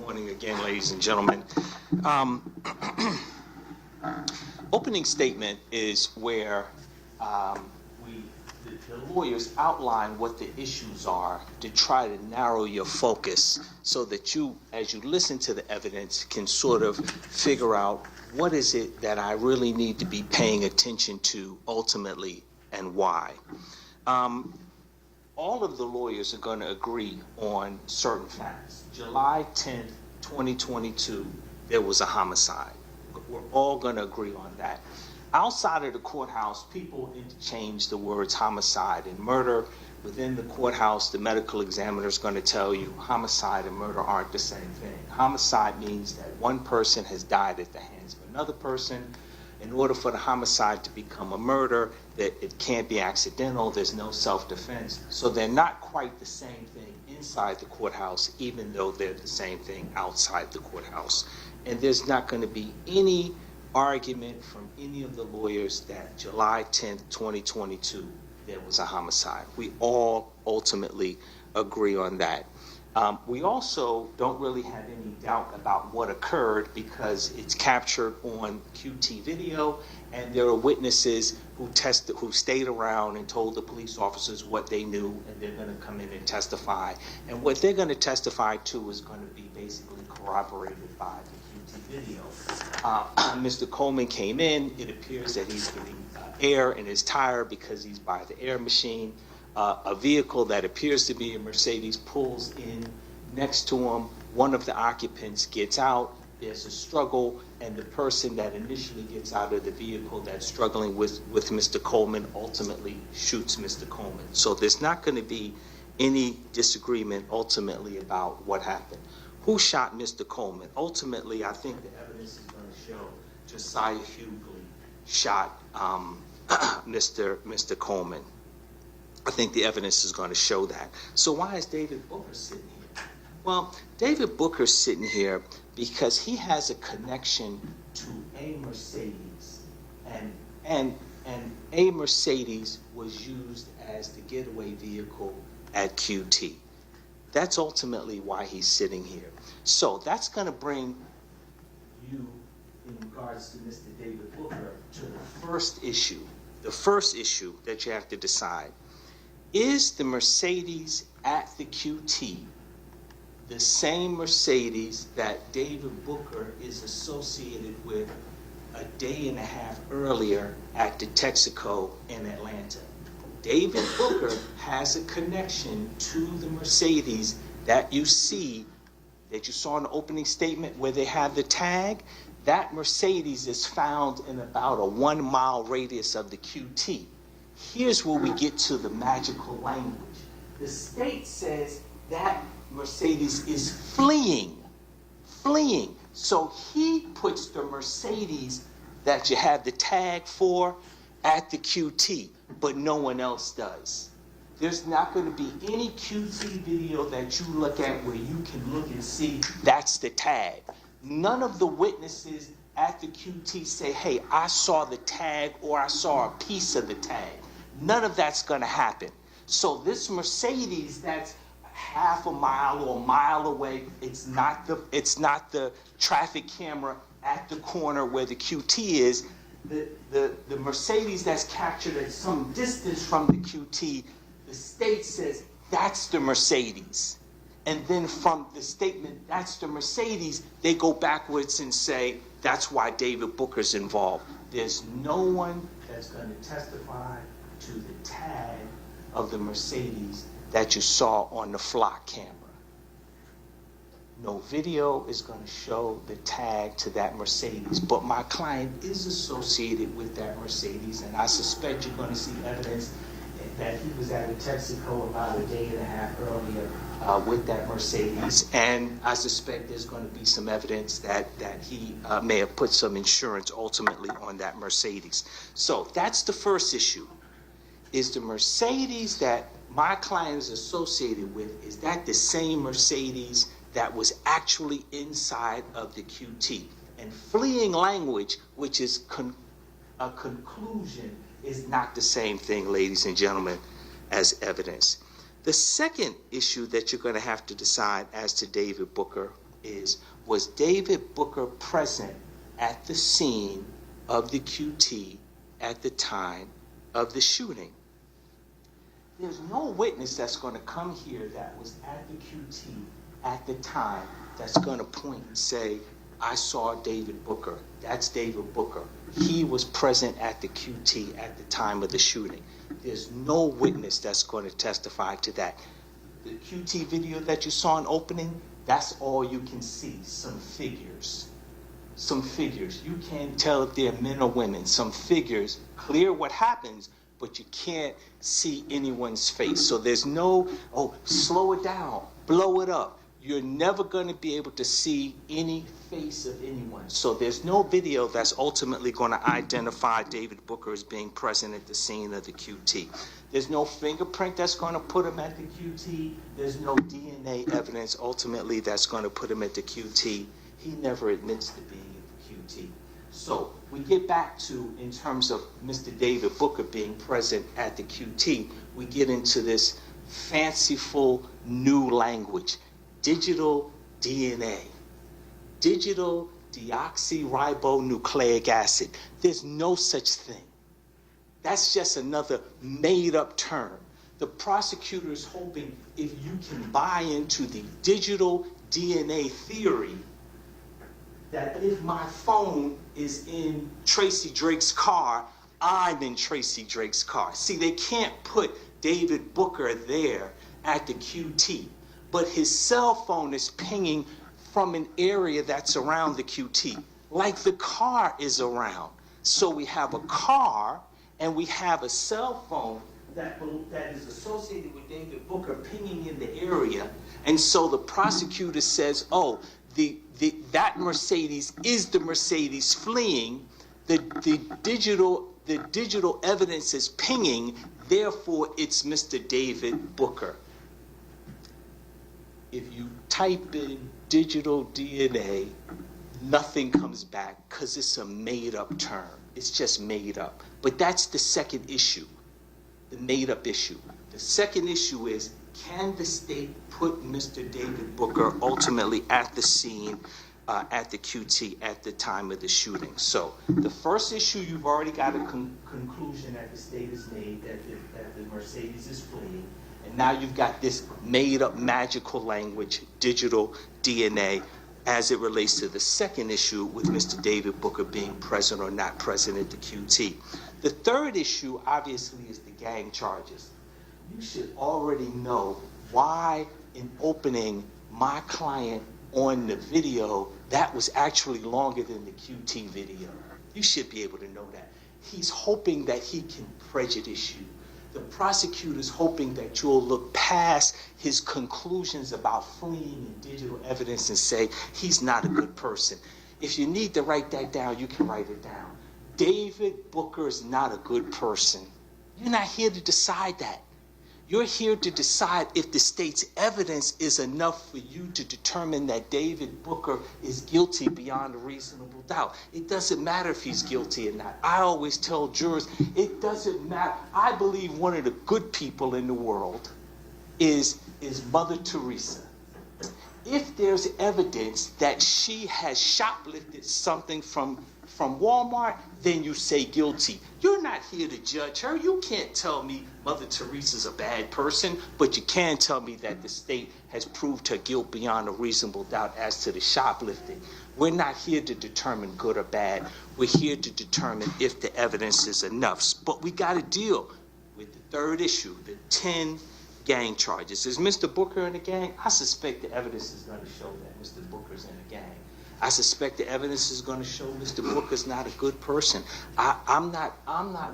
Morning again, ladies and gentlemen. Opening statement is where the lawyers outline what the issues are to try to narrow your focus so that you, as you listen to the evidence, can sort of figure out what is it that I really need to be paying attention to ultimately and why. All of the lawyers are going to agree on certain facts. July 10th, 2022, there was a homicide. We're all going to agree on that. Outside of the courthouse, people interchange the words homicide and murder. Within the courthouse, the medical examiner is going to tell you homicide and murder aren't the same thing. Homicide means that one person has died at the hands of another person. In order for the homicide to become a murder, that it can't be accidental, there's no self-defense. So they're not quite the same thing inside the courthouse, even though they're the same thing outside the courthouse. And there's not going to be any argument from any of the lawyers that July 10th, 2022, there was a homicide. We all ultimately agree on that. We also don't really have any doubt about what occurred because it's captured on QT video, and there are witnesses who stayed around and told the police officers what they knew, and they're going to come in and testify. And what they're going to testify to is going to be basically corroborated by the QT video. Mr. Coleman came in. It appears that he's getting air in his tire because he's by the air machine. A vehicle that appears to be a Mercedes pulls in next to him. One of the occupants gets out. There's a struggle, and the person that initially gets out of the vehicle that's struggling with Mr. Coleman ultimately shoots Mr. Coleman. So there's not going to be any disagreement ultimately about what happened. Who shot Mr. Coleman? Ultimately, I think the evidence is going to show Josiah Hughley shot Mr. Coleman. I think the evidence is going to show that. So why is David Booker sitting here? Well, David Booker's sitting here because he has a connection to a Mercedes, and a Mercedes was used as the getaway vehicle at QT. That's ultimately why he's sitting here. So that's going to bring you, in regards to Mr. David Booker, to the first issue. The first issue that you have to decide. Is the Mercedes at the QT the same Mercedes that David Booker is associated with a day and a half earlier at the Texaco in Atlanta? David Booker has a connection to the Mercedes that you see, that you saw in the opening statement where they have the tag. That Mercedes is found in about a 1 mile radius of the QT. Here's where we get to the magical language. The state says that Mercedes is fleeing. So he puts the Mercedes that you have the tag for at the QT, but no one else does. There's not going to be any QT video that you look at where you can look and see that's the tag. None of the witnesses at the QT say, hey, I saw the tag or I saw a piece of the tag. None of that's going to happen. So this Mercedes that's half a mile or a mile away, it's not the traffic camera at the corner where the QT is. The Mercedes that's captured at some distance from the QT, the state says that's the Mercedes. And then from the statement, that's the Mercedes, they go backwards and say, that's why David Booker's involved. There's no one that's going to testify to the tag of the Mercedes that you saw on the flock camera. No video is going to show the tag to that Mercedes, but my client is associated with that Mercedes, and I suspect you're going to see evidence that he was at a Texaco about a day and a half earlier with that Mercedes, and I suspect there's going to be some evidence that he may have put some insurance ultimately on that Mercedes. So that's the first issue. Is the Mercedes that my client is associated with, is that the same Mercedes that was actually inside of the QT? And fleeing language, which is a conclusion, is not the same thing, ladies and gentlemen, as evidence. The second issue that you're going to have to decide as to David Booker is, was David Booker present at the scene of the QT at the time of the shooting? There's no witness that's going to come here that was at the QT at the time that's going to point and say, I saw David Booker. That's David Booker. He was present at the QT at the time of the shooting. There's no witness that's going to testify to that. The QT video that you saw in opening, that's all you can see, some figures. Some figures. You can't tell if they're men or women. Some figures, clear what happens, but you can't see anyone's face. So there's no, oh, slow it down, blow it up. You're never going to be able to see any face of anyone. So there's no video that's ultimately going to identify David Booker as being present at the scene of the QT. There's no fingerprint that's going to put him at the QT. There's no DNA evidence ultimately that's going to put him at the QT. He never admits to being at the QT. So we get back to, in terms of Mr. David Booker being present at the QT, we get into this fanciful new language. Digital DNA, digital deoxyribonucleic acid. There's no such thing. That's just another made-up term. The prosecutor is hoping if you can buy into the digital DNA theory, that if my phone is in Tracy Drake's car, I'm in Tracy Drake's car. See, they can't put David Booker there at the QT. But his cell phone is pinging from an area that's around the QT, like the car is around. So we have a car and we have a cell phone that is associated with David Booker pinging in the area. And so the prosecutor says, oh, that Mercedes is the Mercedes fleeing. The digital evidence is pinging, therefore it's Mr. David Booker. If you type in digital DNA, nothing comes back because it's a made-up term. It's just made up. But that's the second issue, the made-up issue. The second issue is, can the state put Mr. David Booker ultimately at the scene, at the QT at the time of the shooting? So the first issue, you've already got a conclusion that the state has made, that the Mercedes is fleeing. And now you've got this made-up magical language, digital DNA, as it relates to the second issue with Mr. David Booker being present or not present at the QT. The third issue, obviously, is the gang charges. You should already know why, in opening, my client on the video, that was actually longer than the QT video. You should be able to know that. He's hoping that he can prejudice you. The prosecutor's hoping that you'll look past his conclusions about fleeing and digital evidence and say he's not a good person. If you need to write that down, you can write it down. David Booker is not a good person. You're not here to decide that. You're here to decide if the state's evidence is enough for you to determine that David Booker is guilty beyond a reasonable doubt. It doesn't matter if he's guilty or not. I always tell jurors, it doesn't matter. I believe one of the good people in the world is Mother Teresa. If there's evidence that she has shoplifted something from Walmart, then you say guilty. You're not here to judge her. You can't tell me Mother Teresa's a bad person, but you can tell me that the state has proved her guilt beyond a reasonable doubt as to the shoplifting. We're not here to determine good or bad. We're here to determine if the evidence is enough. But we got to deal with the third issue, the 10 gang charges. Is Mr. Booker in a gang? I suspect the evidence is going to show that Mr. Booker's in a gang. I suspect the evidence is going to show Mr. Booker's not a good person. I'm not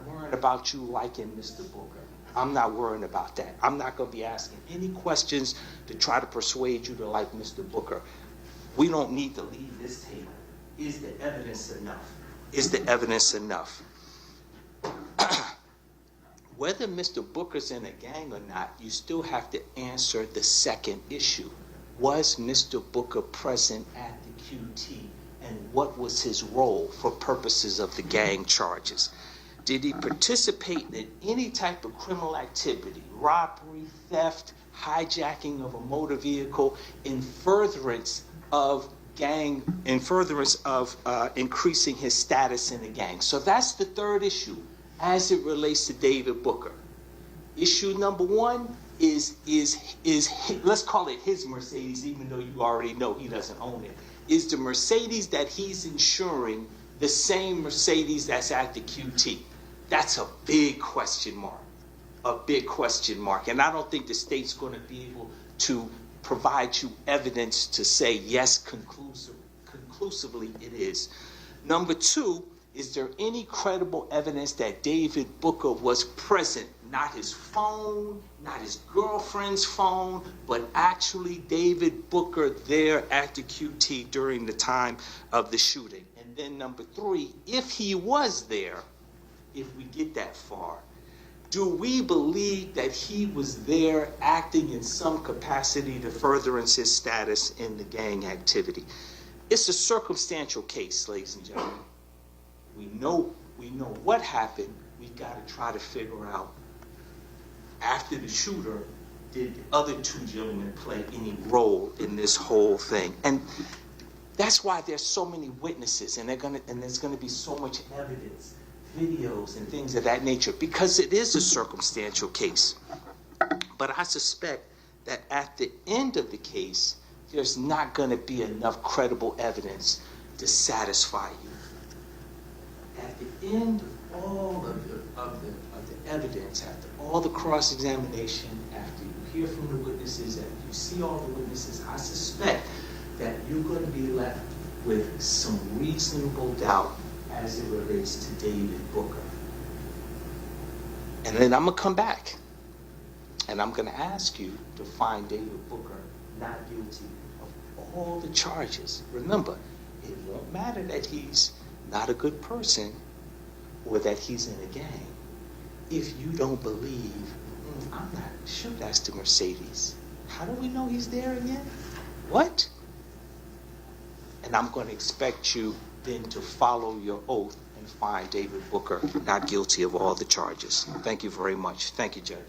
worried about you liking Mr. Booker. I'm not worried about that. I'm not going to be asking any questions to try to persuade you to like Mr. Booker. We don't need to leave this table. Is the evidence enough? Is the evidence enough? Whether Mr. Booker's in a gang or not, you still have to answer the second issue. Was Mr. Booker present at the QT, and what was his role for purposes of the gang charges? Did he participate in any type of criminal activity, robbery, theft, hijacking of a motor vehicle, in furtherance of gang, in furtherance of increasing his status in the gang. So that's the third issue as it relates to David Booker. Issue number one is let's call it his Mercedes, even though you already know he doesn't own it. Is the Mercedes that he's insuring the same Mercedes that's at the QT? That's a big question mark. A big question mark. And I don't think the state's going to be able to provide you evidence to say yes, conclusively it is. Number two, is there any credible evidence that David Booker was present? Not his phone, not his girlfriend's phone, but actually David Booker there at the QT during the time of the shooting. And then number three, if he was there, if we get that far, do we believe that he was there acting in some capacity to furtherance his status in the gang activity? It's a circumstantial case, ladies and gentlemen. We know what happened. We got to try to figure out, after the shooter, did the other two gentlemen play any role in this whole thing? And that's why there's so many witnesses, and there's gonna be so much evidence, videos and things of that nature, because it is a circumstantial case. But I suspect that at the end of the case, there's not gonna be enough credible evidence to satisfy you. At the end of all of the evidence, after all the cross-examination, after you hear from the witnesses, after you see all the witnesses, I suspect that you're going to be left with some reasonable doubt as it relates to David Booker. And then I'm going to come back, and I'm going to ask you to find David Booker not guilty of all the charges. Remember, it won't matter that he's not a good person or that he's in a gang. If you don't believe, I'm not sure that's the Mercedes. How do we know he's there again? What? And I'm going to expect you then to follow your oath and find David Booker not guilty of all the charges. Thank you very much. Thank you, Judge.